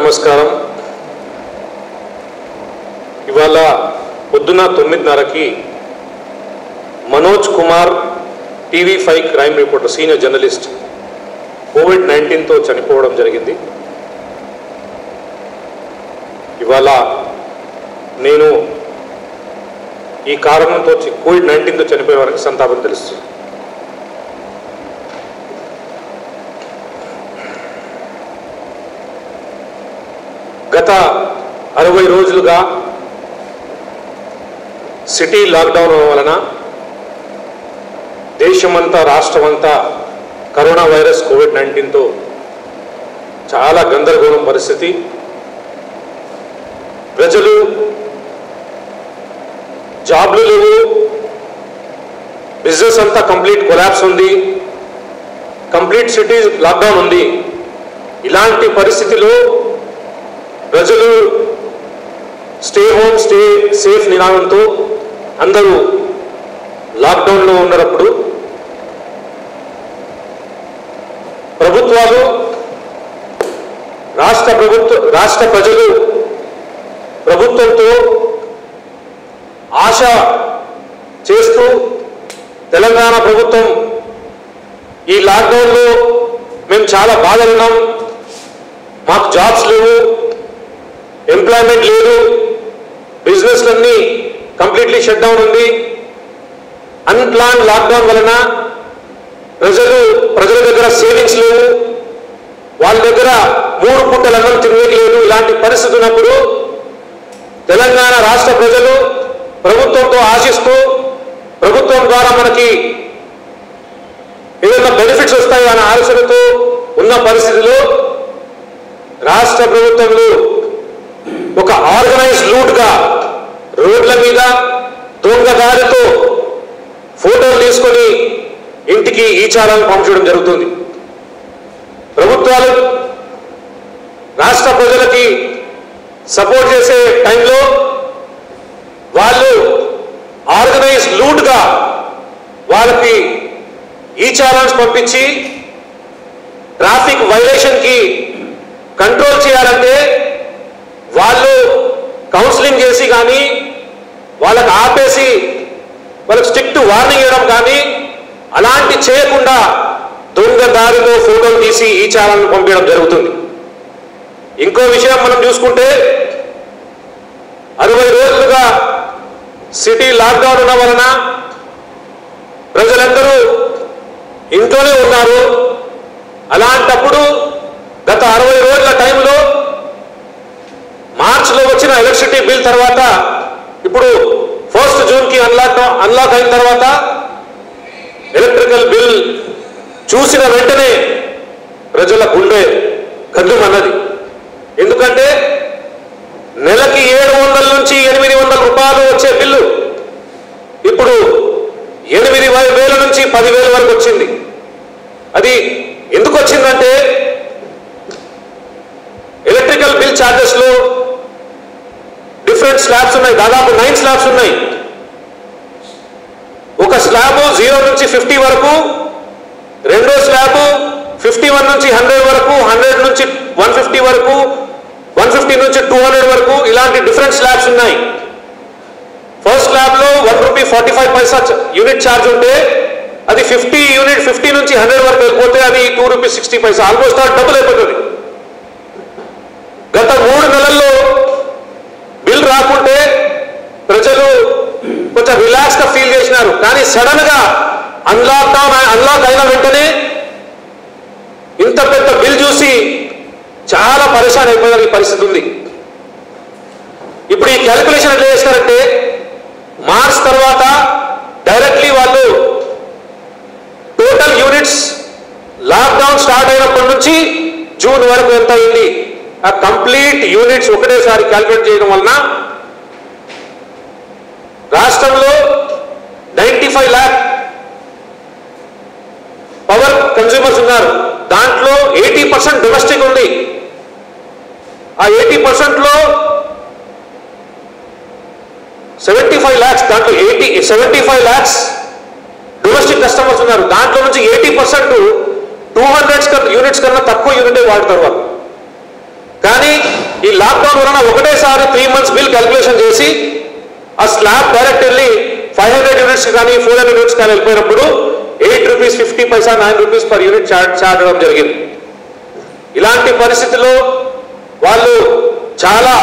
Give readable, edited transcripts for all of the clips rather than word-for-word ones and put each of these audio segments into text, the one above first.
నమస్కారం. ఇవాళ పొద్దున 9:30కి Manoj Kumar TV5 crime reporter senior journalist కోవిడ్-19తో చనిపోవడం జరిగింది. ఇవాళ నేను ఈ కారణంతో కోవిడ్-19తో చనిపోయేవారికి సంతాపం తెలుస్తుంది. గత 60 రోజులుగా సిటీ లాక్డౌన్ వలన దేశమంతా రాష్ట్రమంతా కరోనా వైరస్ కోవిడ్-19తో చాలా గందరగోళం పరిస్థితి. ప్రజలు జాబ్లు లేవు, బిజినెస్ అంతా కంప్లీట్ కొలాప్స్ ఉంది, కంప్లీట్ సిటీ లాక్డౌన్ ఉంది. ఇలాంటి పరిస్థితిలో ప్రజలు స్టే హోమ్ స్టే సేఫ్ నినాదంతో అందరూ లాక్డౌన్లో ఉన్నప్పుడు ప్రభుత్వాలు రాష్ట్ర ప్రజలు ప్రభుత్వంతో ఆశ చేస్తూ తెలంగాణ ప్రభుత్వం ఈ లాక్డౌన్లో మేము చాలా బాధలున్నాం, మాకు జాబ్స్ లేవు, ఎంప్లాయ్మెంట్ లేదు, బిజినెస్లన్నీ కంప్లీట్లీ షట్ డౌన్ ఉంది, అన్ప్లాన్ లాక్డౌన్ వలన ప్రజల దగ్గర సేవింగ్స్ లేవు, వాళ్ళ దగ్గర 3 పూటల అన్నం తినలేదు. ఇలాంటి పరిస్థితి ఉన్నప్పుడు తెలంగాణ రాష్ట్ర ప్రజలు ప్రభుత్వంతో ఆశిస్తూ ప్రభుత్వం ద్వారా మనకి ఏదైనా బెనిఫిట్స్ వస్తాయో అనే ఆలోచనతో ఉన్న పరిస్థితిలో రాష్ట్ర ప్రభుత్వంలో ఒక ఆర్గనైజ్ లూట్గా రోడ్ల మీద దొంగదారితో ఫోటోలు తీసుకొని ఇంటికి ఈచారాలను పంపించడం జరుగుతుంది. ప్రభుత్వాలు రాష్ట్ర ప్రజలకి సపోర్ట్ చేసే టైంలో వాళ్ళు ఆర్గనైజ్ లూట్గా వాళ్ళకి ఈచారాలను పంపించి ట్రాఫిక్ వైలేషన్కి కంట్రోల్ చేయాలంటే వాళ్ళు కౌన్సిలింగ్ చేసి కానీ వాళ్ళకి ఆపేసి వాళ్ళకి స్ట్రిక్ట్ వార్నింగ్ ఇవ్వడం కానీ అలాంటి చేయకుండా దొంగదారితో ఫోటోలు తీసి ఈ ఛానల్ను పంపించడం జరుగుతుంది. ఇంకో విషయం మనం చూసుకుంటే 60 రోజులుగా సిటీ లాక్డౌన్ ఉన్న వలన ప్రజలందరూ ఇంట్లోనే ఉన్నారు. అలాంటప్పుడు గత 60 రోజుల టైంలో మార్చిలో వచ్చిన ఎలక్ట్రిసిటీ బిల్ తర్వాత ఇప్పుడు 1 జూన్కి అన్లాక్ అయిన తర్వాత ఎలక్ట్రికల్ బిల్ చూసిన వెంటనే ప్రజల గుండె కద్దుమన్నది. ఎందుకంటే నెలకి 700 నుంచి 800 రూపాయలు వచ్చే బిల్లు ఇప్పుడు 8,000 నుంచి 10,000 వరకు వచ్చింది. అది ఎందుకు వచ్చిందంటే ఎలక్ట్రికల్ బిల్ ఛార్జెస్లో డిఫరెంట్ స్లాబ్స్ ఉన్నాయి, దాదాపు 9 స్లాబ్స్ ఉన్నాయి. ఒక స్లాబ్ 0 నుంచి 50 వరకు, రెండో స్లాబ్ 51 నుంచి 100 వరకు, 100 నుంచి 150 వరకు, 150 నుంచి 200 వరకు, ఇలాంటి డిఫరెంట్ స్లాబ్స్ ఉన్నాయి. ఫస్ట్ స్లాబ్లో ₹1.45 యూనిట్ ఛార్జ్ ఉంటే అది 50 నుంచి 100 వరకు వెళ్ళిపోతే అది ₹2.60, ఆల్మోస్ట్ డబుల్ అయిపోతుంది. గత 3 నెలల్లో బిల్ రాకుంటే ప్రజలు కొంచెం రిలాక్స్గా ఫీల్ చేసినారు. కానీ సడన్ గా అన్లాక్ అయిన వెంటనే ఇంత పెద్ద బిల్ చూసి చాలా పరేషాన్ అయిపోయిన పరిస్థితి ఉంది. ఇప్పుడు ఈ క్యాలిక్యులేషన్ ఎట్లా చేస్తారంటే మార్చ్ తర్వాత డైరెక్ట్లీ వాళ్ళు టోటల్ యూనిట్స్ లాక్డౌన్ స్టార్ట్ అయినప్పటి నుంచి జూన్ వరకు ఎంత అయింది ఆ కంప్లీట్ యూనిట్స్ ఒకటేసారి క్యాలిక్యులేట్ చేయడం వలన రాష్ట్రంలో 95 lakh పవర్ కన్స్యూమర్స్ ఉన్నారు. దాంట్లో 80% డొమెస్టిక్ ఉంది. ఆ 80%లో 75 lakhs, దాంట్లో 75 lakhs డొమెస్టిక్ కస్టమర్స్ ఉన్నారు. దాంట్లో నుంచి 80% 200 యూనిట్స్ కన్నా తక్కువ యూనిటే వాడతారు వాళ్ళు. కానీ ఈ లాక్డౌన్ వలన ఒకటేసారి 3 months బిల్ క్యాల్కులేషన్ చేసి ఆ స్లాబ్ డైరెక్ట్ వెళ్ళి 500 యూనిట్స్ కానీ 400 యూనిట్స్ కానీ వెళ్ళిపోయినప్పుడు ₹8.50 ₹9 per యూనిట్ ఛార్జ్ అవ్వడం జరిగింది. ఇలాంటి పరిస్థితుల్లో వాళ్ళు చాలా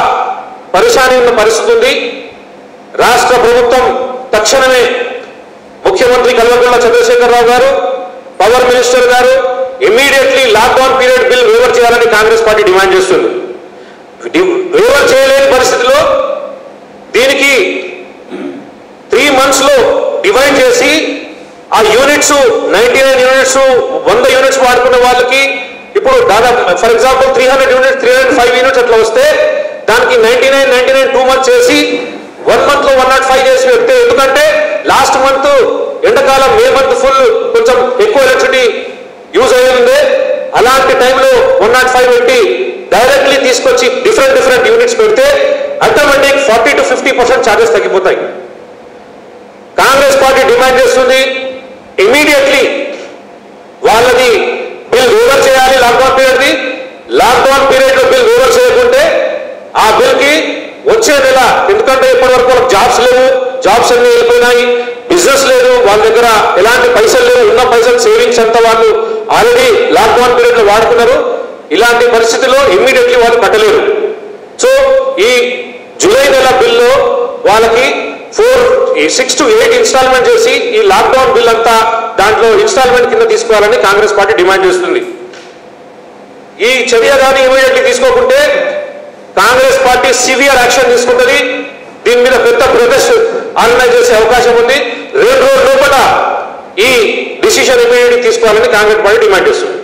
పరిశాని ఉన్న పరిస్థితి ఉంది. రాష్ట్ర ప్రభుత్వం తక్షణమే ముఖ్యమంత్రి కల్వకుంట్ల చంద్రశేఖరరావు గారు, పవర్ మినిస్టర్ గారు immediately lockdown period bill waiver చేయాలని కాంగ్రెస్ పార్టీ డిమాండ్ చేస్తుంది. వేవర్ చేయలేని పరిస్థితిలో దీనికి 3 months లో డివైడ్ చేసి ఆ యూనిట్స్ 99 యూనిట్స్ 100 యూనిట్స్ వాడుకున్న వాళ్ళకి ఇప్పుడు దాదాపు ఫర్ ఎగ్జాంపుల్ 300 యూనిట్స్ 305 యూనిట్స్ అట్లా వస్తే దానికి 99 2 months చేసి 1 month లో 105 చేసి పెడితే, ఎందుకంటే లాస్ట్ మంత్ ఎండాకాలం మే మంత్ ఫుల్ కొంచెం ఎక్కువ ఎలక్ట్రిసిటీ యూజ్ అయ్యింది. అలాంటి టైంలో 105 పెట్టి డైరెక్ట్లీ తీసుకొచ్చి డిఫరెంట్ యూనిట్స్ పెడితే ఆటోమేటిక్ 40 to 50% ఛార్జెస్ తగ్గిపోతాయి. కాంగ్రెస్ పార్టీ డిమాండ్ చేస్తుంది ఇమీడియట్లీ వాళ్ళది బిల్ వేవర్ చేయాలి. లాక్డౌన్ పీరియడ్ లో బిల్ వేవర్ చేయకుంటే ఆ బిల్ కి వచ్చే నెల, ఎందుకంటే ఇప్పటి వరకు వాళ్ళకి జాబ్స్ లేవు, జాబ్స్ అన్ని వెళ్ళిపోయినాయి, బిజినెస్ లేదు, వాళ్ళ దగ్గర ఎలాంటి పైసలు లేవు, ఉన్న పైసలు సేవింగ్స్ అంతా వాళ్ళు ఆల్రెడీ లాక్డౌన్ పీరియడ్ లో వాడుతున్నారు. ఇలాంటి పరిస్థితుల్లో ఇమ్మీడియట్లీ వాళ్ళు కట్టలేరు. సో ఈ జూలై నెల బిల్లో వాళ్ళకి 6 to 8 ఇన్స్టాల్మెంట్ చేసి ఈ లాక్డౌన్ బిల్ అంతా దాంట్లో ఇన్స్టాల్మెంట్ కింద తీసుకోవాలని కాంగ్రెస్ పార్టీ డిమాండ్ చేస్తుంది. ఈ చర్య కానీ ఇమీడియట్లీ తీసుకోకుంటే కాంగ్రెస్ పార్టీ సివియర్ యాక్షన్ తీసుకుంటుంది. దీని మీద పెద్ద ప్రొటెస్ట్ ఆర్గనైజ్ చేసే అవకాశం ఉంది. 2 రోజుల లోపల ఈ డిసిషన్ ఇమీడియట్లీ తీసుకోవాలని కాంగ్రెస్ పార్టీ డిమాండ్ చేస్తుంది.